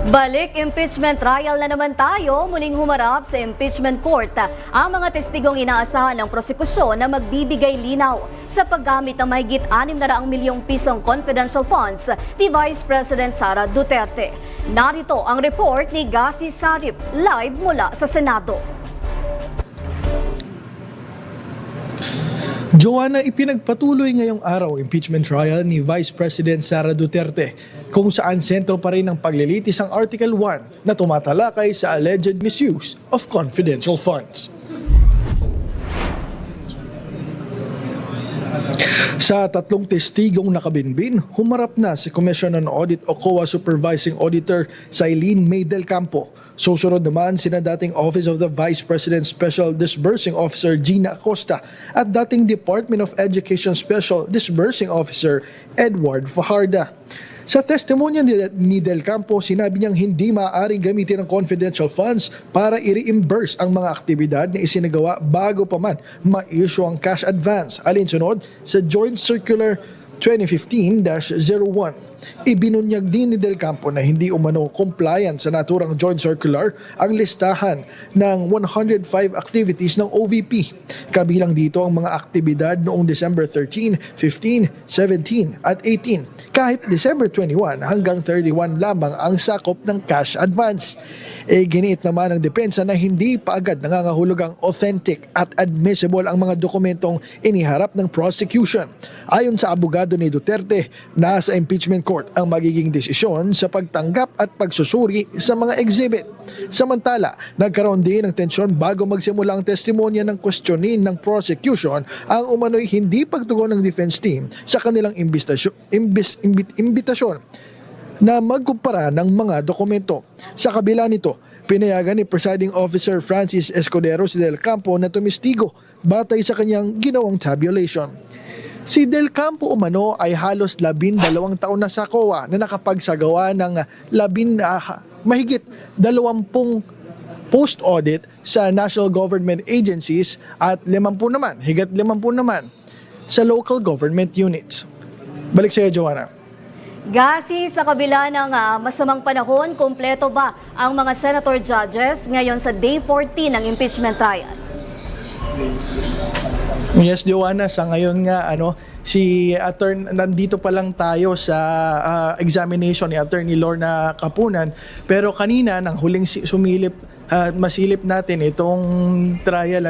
Balik impeachment trial na naman tayo, muling humarap sa impeachment court ang mga testigong inaasahan ng prosekusyon na magbibigay linaw sa paggamit ng mahigit 600 milyong pisong confidential funds ni Vice President Sara Duterte. Narito ang report ni Gasi Sarip live mula sa Senado. Joanna, ipinagpatuloy ngayong araw impeachment trial ni Vice President Sara Duterte kung saan sentro pa rin ang paglilitis ang Article 1 na tumatalakay sa alleged misuse of confidential funds. Sa tatlong testigong nakabinbin, humarap na si Commission on Audit o COA Supervising Auditor Sailene May del Campo. Susunod naman sina dating Office of the Vice President Special Disbursing Officer Gina Acosta at dating Department of Education Special Disbursing Officer Edward Fajarda. Sa testimonya ni Del Campo, sinabi niyang hindi maaaring gamitin ang confidential funds para i-reimburse ang mga aktibidad na isinagawa bago pa man ma-issue ang cash advance. Alinsunod sa Joint Circular 2015-01. Ibinunyag din ni Del Campo na hindi umano compliant sa naturang Joint Circular ang listahan ng 105 activities ng OVP. Kabilang dito ang mga aktibidad noong December 13, 15, 17 at 18. Kahit December 21 hanggang 31 lamang ang sakop ng cash advance. Giniit naman ng depensa na hindi pa agad nangangahulugang authentic at admissible ang mga dokumentong iniharap ng prosecution. Ayon sa abogado ni Duterte, nasa impeachment court ang magiging desisyon sa pagtanggap at pagsusuri sa mga exhibit. Samantala, nagkaroon din ng tensyon bago magsimula ang testimonya ng questionin ng prosecution ang umano'y hindi pagtugon ng defense team sa kanilang imbitasyon na magkumpara ng mga dokumento. Sa kabila nito, pinayagan ni Presiding Officer Francis Escudero si Del Campo na tumistigo batay sa kanyang ginawang tabulation. Si Del Campo umano ay halos 12 taon na sa COA na nakapagsagawa ng mahigit 20 post-audit sa national government agencies at higit 50 naman sa local government units. Balik sa iyo, Joanna. Gasi, sa kabila ng masamang panahon, kumpleto ba ang mga senator judges ngayon sa Day 14 ng impeachment trial? Yes, Joanna, sa ngayon nga nandito pa lang tayo sa examination ni Attorney Lorna Capunan, pero kanina nang huling masilip natin itong trial,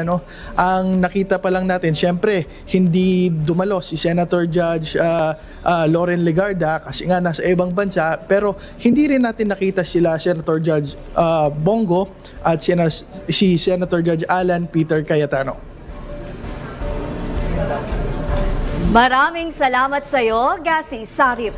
ang nakita pa lang natin, syempre hindi dumalo si Senator Judge Loren Legarda kasi nga nasa ibang bansa, pero hindi rin natin nakita sila Senator Judge Bongo at si Senator Judge Alan Peter Cayetano. Maraming salamat sa iyo, Gasi Sarip.